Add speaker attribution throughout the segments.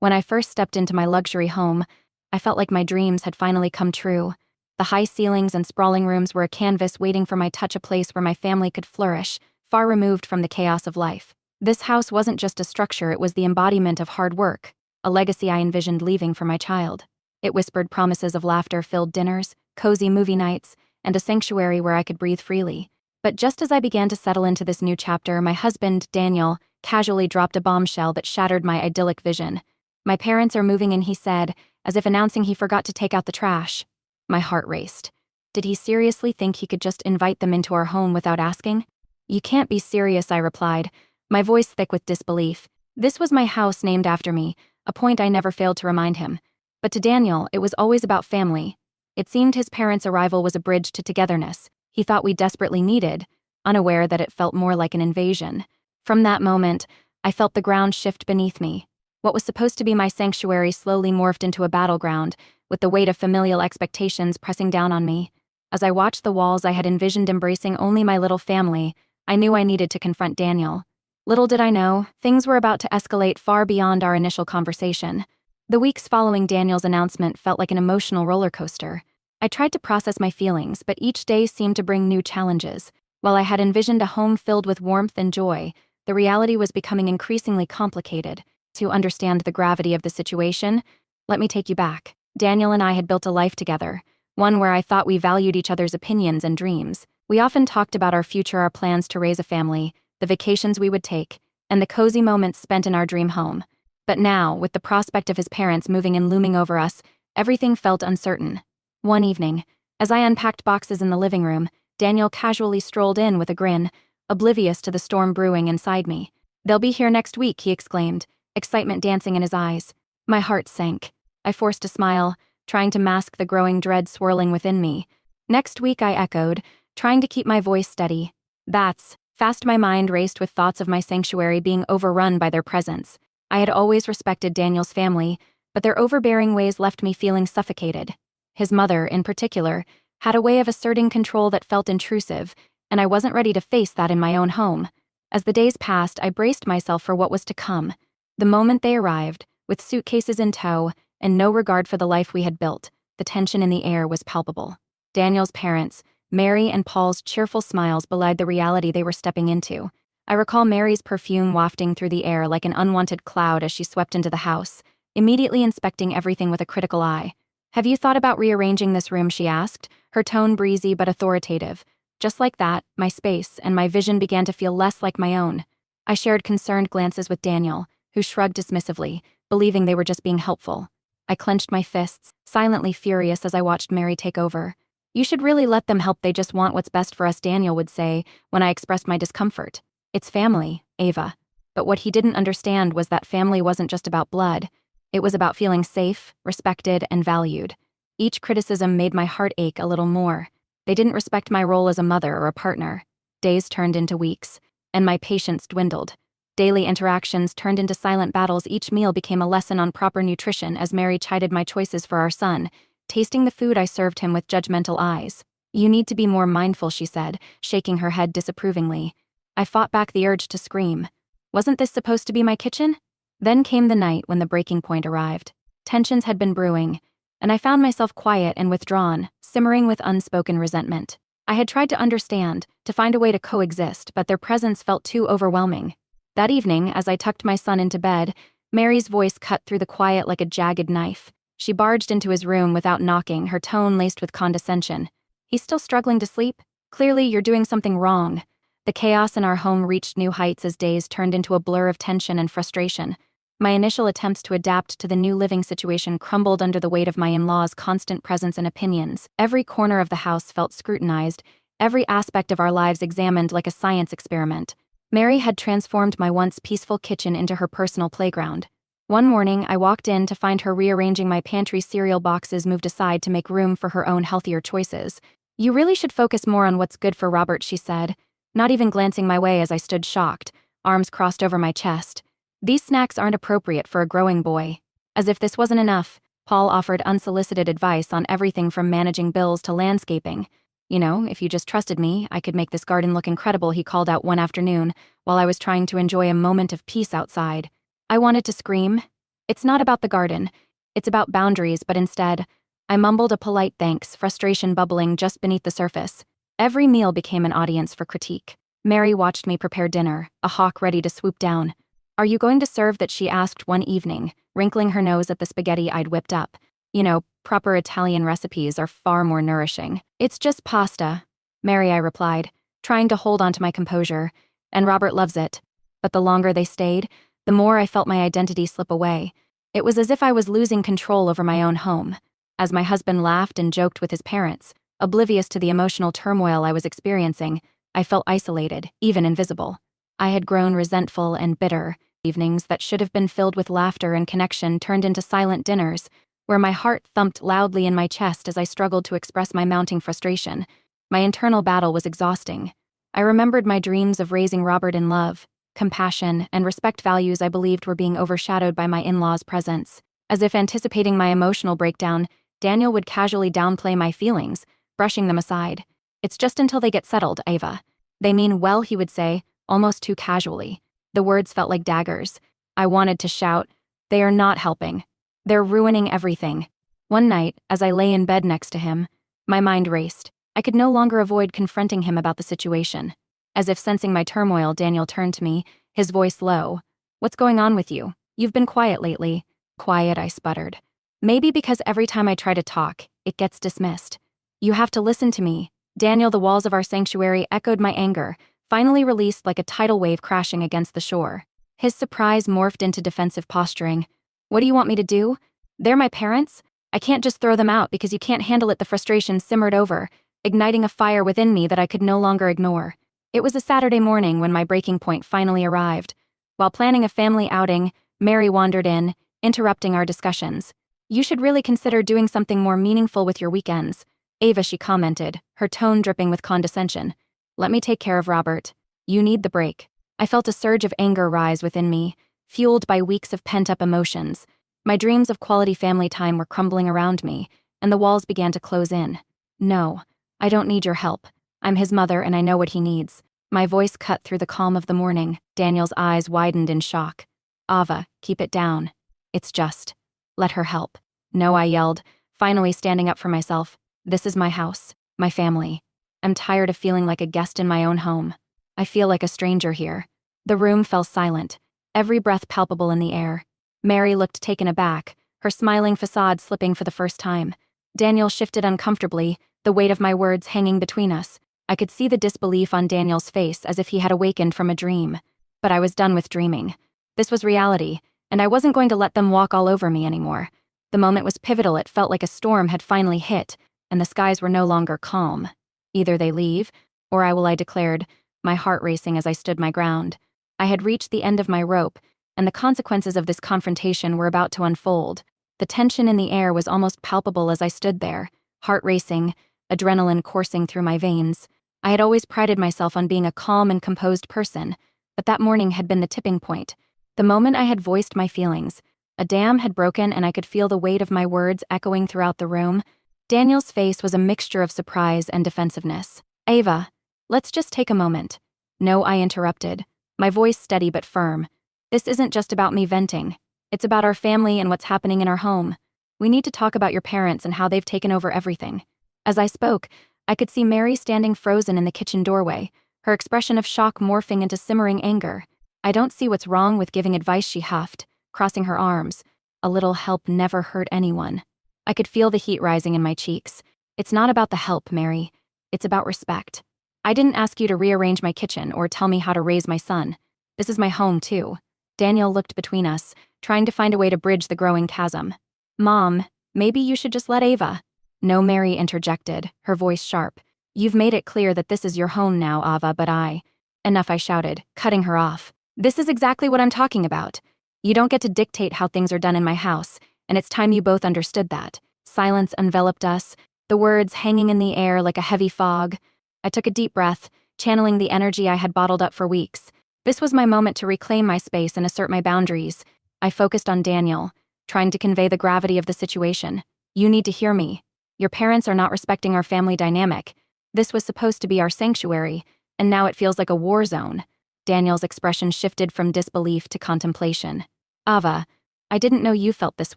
Speaker 1: When I first stepped into my luxury home, I felt like my dreams had finally come true. The high ceilings and sprawling rooms were a canvas waiting for my touch, a place where my family could flourish, far removed from the chaos of life. This house wasn't just a structure, it was the embodiment of hard work, a legacy I envisioned leaving for my child. It whispered promises of laughter-filled dinners, cozy movie nights, and a sanctuary where I could breathe freely. But just as I began to settle into this new chapter, my husband, Daniel, casually dropped a bombshell that shattered my idyllic vision. "My parents are moving in," he said, as if announcing he forgot to take out the trash. My heart raced. Did he seriously think he could just invite them into our home without asking? "You can't be serious," I replied, my voice thick with disbelief. This was my house named after me, a point I never failed to remind him. But to Daniel, it was always about family. It seemed his parents' arrival was a bridge to togetherness he thought we desperately needed, unaware that it felt more like an invasion. From that moment, I felt the ground shift beneath me. What was supposed to be my sanctuary slowly morphed into a battleground, with the weight of familial expectations pressing down on me. As I watched the walls I had envisioned embracing only my little family, I knew I needed to confront Daniel. Little did I know, things were about to escalate far beyond our initial conversation. The weeks following Daniel's announcement felt like an emotional roller coaster. I tried to process my feelings, but each day seemed to bring new challenges. While I had envisioned a home filled with warmth and joy, the reality was becoming increasingly complicated. To understand the gravity of the situation, let me take you back. Daniel and I had built a life together, one where I thought we valued each other's opinions and dreams. We often talked about our future, our plans to raise a family, the vacations we would take, and the cozy moments spent in our dream home. But now, with the prospect of his parents moving in looming over us, everything felt uncertain. One evening, as I unpacked boxes in the living room, Daniel casually strolled in with a grin, oblivious to the storm brewing inside me. "They'll be here next week," he exclaimed, excitement dancing in his eyes. My heart sank. I forced a smile, trying to mask the growing dread swirling within me. "Next week," I echoed, trying to keep my voice steady. "That's..." Fast my mind raced with thoughts of my sanctuary being overrun by their presence. I had always respected Daniel's family, but their overbearing ways left me feeling suffocated. His mother, in particular, had a way of asserting control that felt intrusive, and I wasn't ready to face that in my own home. As the days passed, I braced myself for what was to come. The moment they arrived, with suitcases in tow and no regard for the life we had built, the tension in the air was palpable. Daniel's parents, Mary and Paul's cheerful smiles belied the reality they were stepping into. I recall Mary's perfume wafting through the air like an unwanted cloud as she swept into the house, immediately inspecting everything with a critical eye. "Have you thought about rearranging this room?" she asked, her tone breezy but authoritative. Just like that, my space and my vision began to feel less like my own. I shared concerned glances with Daniel, who shrugged dismissively, believing they were just being helpful. I clenched my fists, silently furious as I watched Mary take over. "You should really let them help, they just want what's best for us," Daniel would say when I expressed my discomfort. "It's family, Ava." But what he didn't understand was that family wasn't just about blood. It was about feeling safe, respected, and valued. Each criticism made my heart ache a little more. They didn't respect my role as a mother or a partner. Days turned into weeks, and my patience dwindled. Daily interactions turned into silent battles. Each meal became a lesson on proper nutrition as Mary chided my choices for our son, tasting the food I served him with judgmental eyes. "You need to be more mindful," she said, shaking her head disapprovingly. I fought back the urge to scream. Wasn't this supposed to be my kitchen? Then came the night when the breaking point arrived. Tensions had been brewing, and I found myself quiet and withdrawn, simmering with unspoken resentment. I had tried to understand, to find a way to coexist, but their presence felt too overwhelming. That evening, as I tucked my son into bed, Mary's voice cut through the quiet like a jagged knife. She barged into his room without knocking, her tone laced with condescension. "He's still struggling to sleep? Clearly, you're doing something wrong." The chaos in our home reached new heights as days turned into a blur of tension and frustration. My initial attempts to adapt to the new living situation crumbled under the weight of my in-laws' constant presence and opinions. Every corner of the house felt scrutinized, every aspect of our lives examined like a science experiment. Mary had transformed my once peaceful kitchen into her personal playground. One morning, I walked in to find her rearranging my pantry cereal boxes moved aside to make room for her own healthier choices. "You really should focus more on what's good for Robert," she said, not even glancing my way as I stood shocked, arms crossed over my chest. "These snacks aren't appropriate for a growing boy." As if this wasn't enough, Paul offered unsolicited advice on everything from managing bills to landscaping. "You know, if you just trusted me, I could make this garden look incredible," he called out one afternoon while I was trying to enjoy a moment of peace outside. I wanted to scream. It's not about the garden. It's about boundaries, but instead, I mumbled a polite thanks, frustration bubbling just beneath the surface. Every meal became an audience for critique. Mary watched me prepare dinner, a hawk ready to swoop down. "Are you going to serve that?" she asked one evening, wrinkling her nose at the spaghetti I'd whipped up. You know, proper Italian recipes are far more nourishing. "It's just pasta," Mary, I replied, trying to hold on to my composure. "And Robert loves it." But the longer they stayed, the more I felt my identity slip away. It was as if I was losing control over my own home. As my husband laughed and joked with his parents, oblivious to the emotional turmoil I was experiencing, I felt isolated, even invisible. I had grown resentful and bitter. Evenings that should have been filled with laughter and connection turned into silent dinners, where my heart thumped loudly in my chest as I struggled to express my mounting frustration. My internal battle was exhausting. I remembered my dreams of raising Robert in love, compassion, and respect, values I believed were being overshadowed by my in-laws' presence. As if anticipating my emotional breakdown, Daniel would casually downplay my feelings, brushing them aside. "It's just until they get settled, Ava. They mean well," he would say, almost too casually. The words felt like daggers. I wanted to shout, "They are not helping. They're ruining everything." One night, as I lay in bed next to him, my mind raced. I could no longer avoid confronting him about the situation. As if sensing my turmoil, Daniel turned to me, his voice low. "What's going on with you? You've been quiet lately." "Quiet," I sputtered. "Maybe because every time I try to talk, it gets dismissed." "You have to listen to me." Daniel, the walls of our sanctuary echoed my anger, finally released like a tidal wave crashing against the shore. His surprise morphed into defensive posturing. "What do you want me to do? They're my parents. I can't just throw them out because you can't handle it." The frustration simmered over, igniting a fire within me that I could no longer ignore. It was a Saturday morning when my breaking point finally arrived. While planning a family outing, Mary wandered in, interrupting our discussions. "You should really consider doing something more meaningful with your weekends." "Ava," she commented, her tone dripping with condescension. "Let me take care of Robert. You need the break." I felt a surge of anger rise within me, fueled by weeks of pent-up emotions. My dreams of quality family time were crumbling around me, and the walls began to close in. "No, I don't need your help. I'm his mother and I know what he needs." My voice cut through the calm of the morning. Daniel's eyes widened in shock. "Ava, keep it down. It's just. Let her help." "No," I yelled, finally standing up for myself. "This is my house, my family. I'm tired of feeling like a guest in my own home. I feel like a stranger here." The room fell silent, every breath palpable in the air. Mary looked taken aback, her smiling facade slipping for the first time. Daniel shifted uncomfortably, the weight of my words hanging between us. I could see the disbelief on Daniel's face, as if he had awakened from a dream. But I was done with dreaming. This was reality, and I wasn't going to let them walk all over me anymore. The moment was pivotal. It felt like a storm had finally hit, and the skies were no longer calm. "Either they leave, or I will," I declared, my heart racing as I stood my ground. I had reached the end of my rope, and the consequences of this confrontation were about to unfold. The tension in the air was almost palpable as I stood there, heart racing, adrenaline coursing through my veins. I had always prided myself on being a calm and composed person, but that morning had been the tipping point. The moment I had voiced my feelings, a dam had broken and I could feel the weight of my words echoing throughout the room. Daniel's face was a mixture of surprise and defensiveness. "Ava, let's just take a moment." "No," I interrupted, my voice steady but firm. "This isn't just about me venting. It's about our family and what's happening in our home. We need to talk about your parents and how they've taken over everything." As I spoke, I could see Mary standing frozen in the kitchen doorway, her expression of shock morphing into simmering anger. "I don't see what's wrong with giving advice," she huffed, crossing her arms. "A little help never hurt anyone." I could feel the heat rising in my cheeks. "It's not about the help, Mary. It's about respect. I didn't ask you to rearrange my kitchen or tell me how to raise my son. This is my home, too." Daniel looked between us, trying to find a way to bridge the growing chasm. "Mom, maybe you should just let Ava." "No," Mary interjected, her voice sharp. "You've made it clear that this is your home now, Ava, but I—" "Enough," I shouted, cutting her off. "This is exactly what I'm talking about. You don't get to dictate how things are done in my house, and it's time you both understood that." Silence enveloped us, the words hanging in the air like a heavy fog. I took a deep breath, channeling the energy I had bottled up for weeks. This was my moment to reclaim my space and assert my boundaries. I focused on Daniel, trying to convey the gravity of the situation. "You need to hear me. Your parents are not respecting our family dynamic. This was supposed to be our sanctuary, and now it feels like a war zone." Daniel's expression shifted from disbelief to contemplation. "Ava, I didn't know you felt this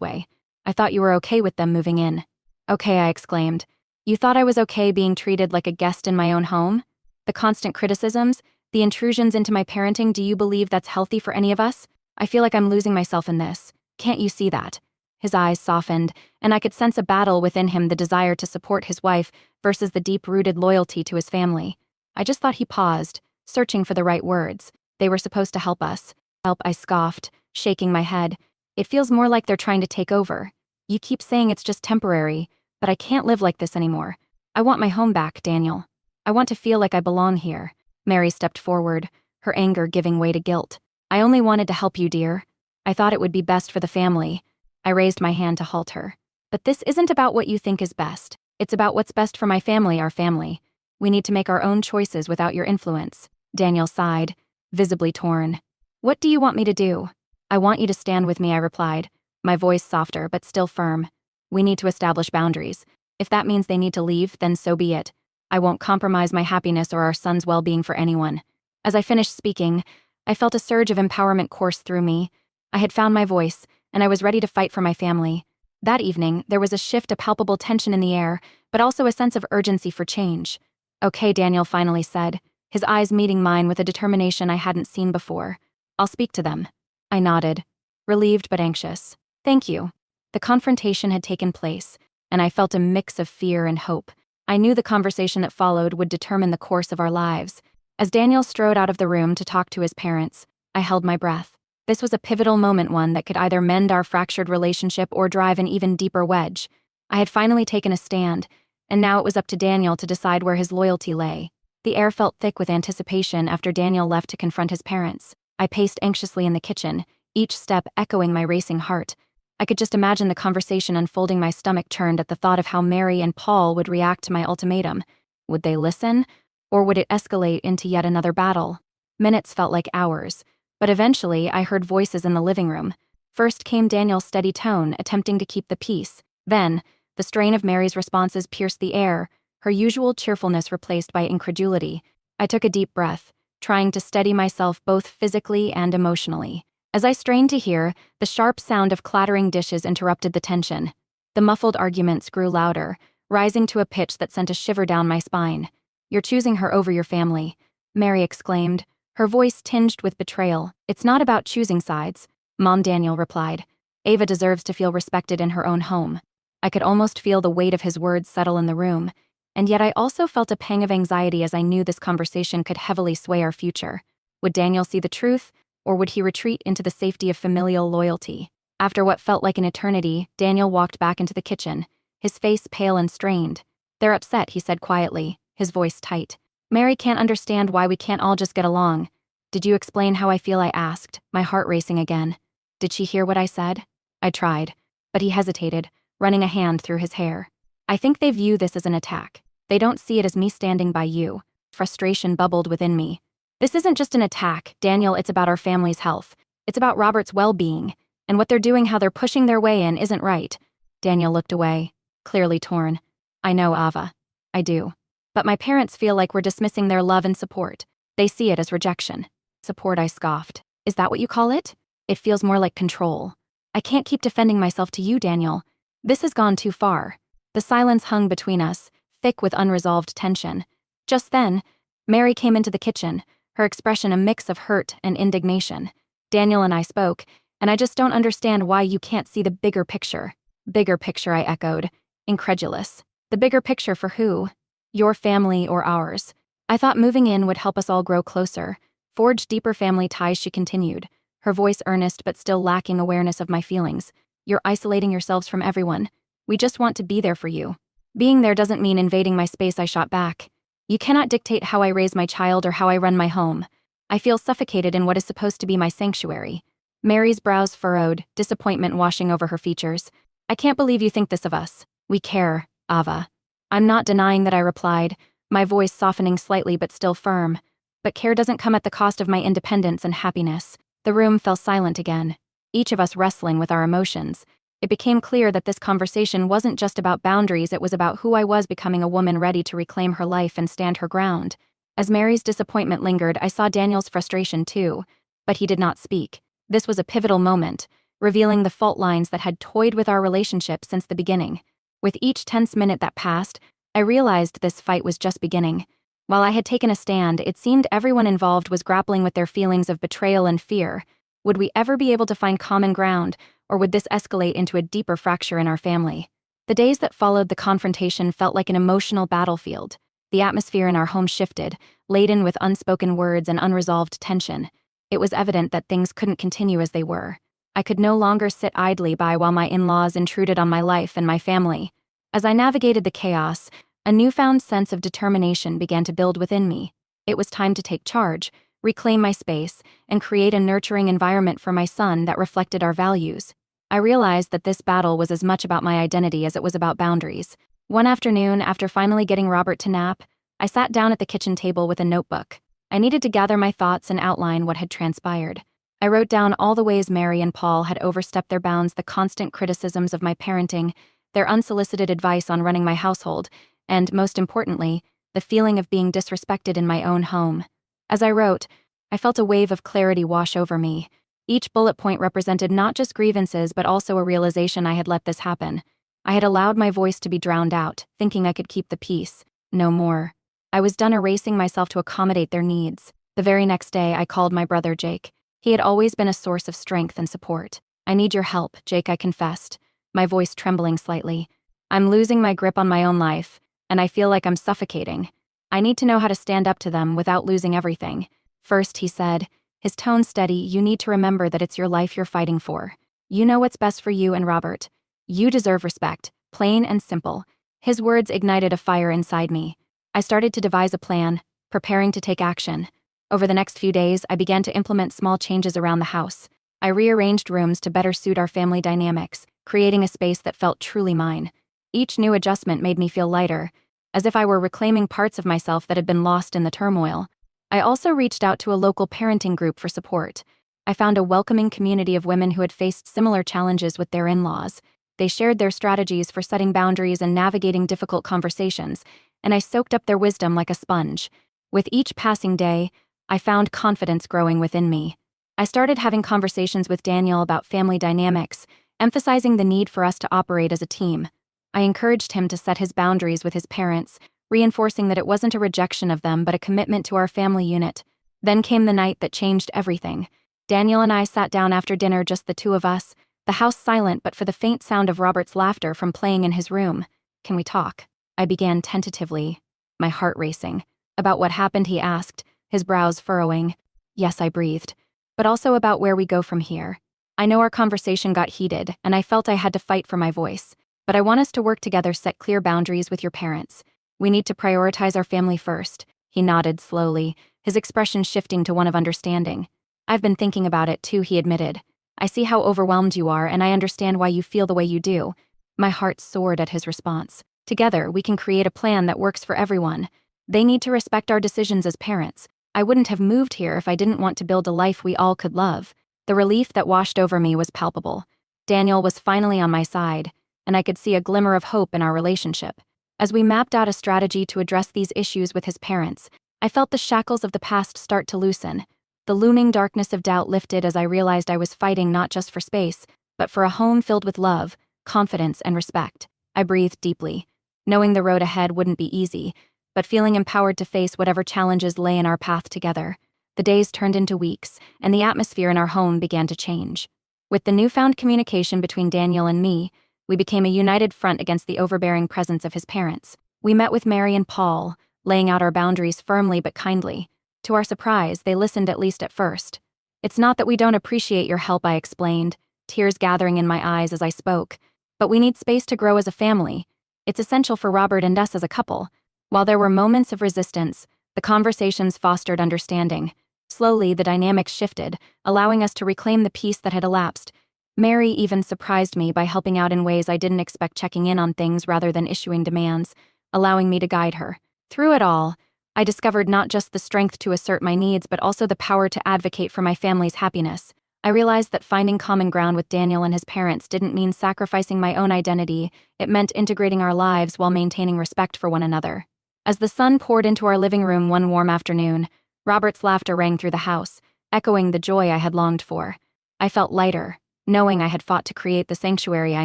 Speaker 1: way. I thought you were okay with them moving in. Okay, I exclaimed. You thought I was okay being treated like a guest in my own home? The constant criticisms, the intrusions into my parenting, do you believe that's healthy for any of us? I feel like I'm losing myself in this. Can't you see that? His eyes softened, and I could sense a battle within him, the desire to support his wife versus the deep-rooted loyalty to his family. I just thought he paused, searching for the right words. They were supposed to help us. Help, I scoffed, shaking my head. It feels more like they're trying to take over. You keep saying it's just temporary, but I can't live like this anymore. I want my home back, Daniel. I want to feel like I belong here. Mary stepped forward, her anger giving way to guilt. I only wanted to help you, dear. I thought it would be best for the family. I raised my hand to halt her. But this isn't about what you think is best. It's about what's best for my family, our family. We need to make our own choices without your influence. Daniel sighed, visibly torn. What do you want me to do? I want you to stand with me, I replied, my voice softer but still firm. We need to establish boundaries. If that means they need to leave, then so be it. I won't compromise my happiness or our son's well-being for anyone. As I finished speaking, I felt a surge of empowerment course through me. I had found my voice, and I was ready to fight for my family. That evening, there was a shift, a palpable tension in the air, but also a sense of urgency for change. Okay, Daniel finally said, his eyes meeting mine with a determination I hadn't seen before. I'll speak to them. I nodded, relieved but anxious. Thank you. The confrontation had taken place, and I felt a mix of fear and hope. I knew the conversation that followed would determine the course of our lives. As Daniel strode out of the room to talk to his parents, I held my breath. This was a pivotal moment, one that could either mend our fractured relationship or drive an even deeper wedge. I had finally taken a stand, and now it was up to Daniel to decide where his loyalty lay. The air felt thick with anticipation after Daniel left to confront his parents. I paced anxiously in the kitchen, each step echoing my racing heart. I could just imagine the conversation unfolding, my stomach churned at the thought of how Mary and Paul would react to my ultimatum. Would they listen? Or would it escalate into yet another battle? Minutes felt like hours. But eventually, I heard voices in the living room. First came Daniel's steady tone, attempting to keep the peace. Then, the strain of Mary's responses pierced the air, her usual cheerfulness replaced by incredulity. I took a deep breath, trying to steady myself both physically and emotionally. As I strained to hear, the sharp sound of clattering dishes interrupted the tension. The muffled arguments grew louder, rising to a pitch that sent a shiver down my spine. You're choosing her over your family, Mary exclaimed, her voice tinged with betrayal. It's not about choosing sides, Mom, Daniel replied. Ava deserves to feel respected in her own home. I could almost feel the weight of his words settle in the room, and yet I also felt a pang of anxiety as I knew this conversation could heavily sway our future. Would Daniel see the truth, or would he retreat into the safety of familial loyalty? After what felt like an eternity, Daniel walked back into the kitchen, his face pale and strained. They're upset, he said quietly, his voice tight. Mary can't understand why we can't all just get along. Did you explain how I feel? I asked, my heart racing again. Did she hear what I said? I tried, but he hesitated, running a hand through his hair. I think they view this as an attack. They don't see it as me standing by you. Frustration bubbled within me. This isn't just an attack, Daniel, it's about our family's health. It's about Robert's well-being. And what they're doing, how they're pushing their way in, isn't right. Daniel looked away, clearly torn. I know, Ava. I do. But my parents feel like we're dismissing their love and support. They see it as rejection. Support, I scoffed. Is that what you call it? It feels more like control. I can't keep defending myself to you, Daniel. This has gone too far. The silence hung between us, thick with unresolved tension. Just then, Mary came into the kitchen, her expression a mix of hurt and indignation. Daniel and I spoke, and I just don't understand why you can't see the bigger picture. Bigger picture, I echoed, incredulous. The bigger picture for who? Your family or ours? I thought moving in would help us all grow closer, forge deeper family ties, she continued, her voice earnest but still lacking awareness of my feelings. You're isolating yourselves from everyone. We just want to be there for you. Being there doesn't mean invading my space, I shot back. You cannot dictate how I raise my child or how I run my home. I feel suffocated in what is supposed to be my sanctuary. Mary's brows furrowed, disappointment washing over her features. I can't believe you think this of us. We care, Ava. I'm not denying that, I replied, my voice softening slightly but still firm. But care doesn't come at the cost of my independence and happiness. The room fell silent again, each of us wrestling with our emotions. It became clear that this conversation wasn't just about boundaries, it was about who I was becoming, a woman ready to reclaim her life and stand her ground. As Mary's disappointment lingered, I saw Daniel's frustration too, but he did not speak. This was a pivotal moment. revealing the fault lines that had toyed with our relationship since the beginning. With each tense minute that passed, I realized this fight was just beginning. While I had taken a stand, it seemed everyone involved was grappling with their feelings of betrayal and fear. Would we ever be able to find common ground, or would this escalate into a deeper fracture in our family? The days that followed the confrontation felt like an emotional battlefield. The atmosphere in our home shifted, laden with unspoken words and unresolved tension. It was evident that things couldn't continue as they were. I could no longer sit idly by while my in-laws intruded on my life and my family. As I navigated the chaos, a newfound sense of determination began to build within me. It was time to take charge, reclaim my space, and create a nurturing environment for my son that reflected our values. I realized that this battle was as much about my identity as it was about boundaries. One afternoon, after finally getting Robert to nap, I sat down at the kitchen table with a notebook. I needed to gather my thoughts and outline what had transpired. I wrote down all the ways Mary and Paul had overstepped their bounds, the constant criticisms of my parenting, their unsolicited advice on running my household, and, most importantly, the feeling of being disrespected in my own home. As I wrote, I felt a wave of clarity wash over me. Each bullet point represented not just grievances but also a realization I had let this happen. I had allowed my voice to be drowned out, thinking I could keep the peace. No more. I was done erasing myself to accommodate their needs. The very next day, I called my brother Jake. He had always been a source of strength and support. "I need your help, Jake," I confessed, my voice trembling slightly. "I'm losing my grip on my own life, and I feel like I'm suffocating. I need to know how to stand up to them without losing everything." "First," he said, his tone steady, "you need to remember that it's your life you're fighting for. You know what's best for you and Robert. You deserve respect, plain and simple." His words ignited a fire inside me. I started to devise a plan, preparing to take action. Over the next few days, I began to implement small changes around the house. I rearranged rooms to better suit our family dynamics, creating a space that felt truly mine. Each new adjustment made me feel lighter, as if I were reclaiming parts of myself that had been lost in the turmoil. I also reached out to a local parenting group for support. I found a welcoming community of women who had faced similar challenges with their in-laws. They shared their strategies for setting boundaries and navigating difficult conversations, and I soaked up their wisdom like a sponge. With each passing day, I found confidence growing within me. I started having conversations with Daniel about family dynamics, emphasizing the need for us to operate as a team. I encouraged him to set his boundaries with his parents, reinforcing that it wasn't a rejection of them but a commitment to our family unit. Then came the night that changed everything. Daniel and I sat down after dinner, just the two of us, the house silent but for the faint sound of Robert's laughter from playing in his room. "Can we talk?" I began tentatively, my heart racing. "About what happened?" he asked, his brows furrowing. "Yes," I breathed. "But also about where we go from here." I know our conversation got heated, and I felt I had to fight for my voice. "But I want us to work together, set clear boundaries with your parents. We need to prioritize our family first." He nodded slowly, his expression shifting to one of understanding. "I've been thinking about it too," he admitted. "I see how overwhelmed you are, and I understand why you feel the way you do." My heart soared at his response. "Together, we can create a plan that works for everyone. They need to respect our decisions as parents. I wouldn't have moved here if I didn't want to build a life we all could love." The relief that washed over me was palpable. Daniel was finally on my side, and I could see a glimmer of hope in our relationship. As we mapped out a strategy to address these issues with his parents, I felt the shackles of the past start to loosen. The looming darkness of doubt lifted as I realized I was fighting not just for space, but for a home filled with love, confidence, and respect. I breathed deeply, knowing the road ahead wouldn't be easy, but feeling empowered to face whatever challenges lay in our path together. The days turned into weeks, and the atmosphere in our home began to change. With the newfound communication between Daniel and me, we became a united front against the overbearing presence of his parents. We met with Mary and Paul, laying out our boundaries firmly but kindly. To our surprise, they listened, at least at first. "It's not that we don't appreciate your help," I explained, tears gathering in my eyes as I spoke. "But we need space to grow as a family. It's essential for Robert and us as a couple." While there were moments of resistance, the conversations fostered understanding. Slowly, the dynamics shifted, allowing us to reclaim the peace that had elapsed. Mary even surprised me by helping out in ways I didn't expect, checking in on things rather than issuing demands, allowing me to guide her. Through it all, I discovered not just the strength to assert my needs but also the power to advocate for my family's happiness. I realized that finding common ground with Daniel and his parents didn't mean sacrificing my own identity. It meant integrating our lives while maintaining respect for one another. As the sun poured into our living room one warm afternoon, Robert's laughter rang through the house, echoing the joy I had longed for. I felt lighter, knowing I had fought to create the sanctuary I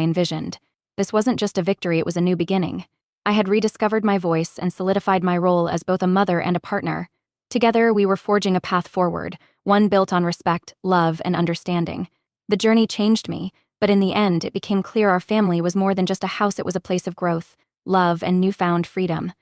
Speaker 1: envisioned. This wasn't just a victory, it was a new beginning. I had rediscovered my voice and solidified my role as both a mother and a partner. Together, we were forging a path forward, one built on respect, love, and understanding. The journey changed me, but in the end, it became clear our family was more than just a house, it was a place of growth, love, and newfound freedom.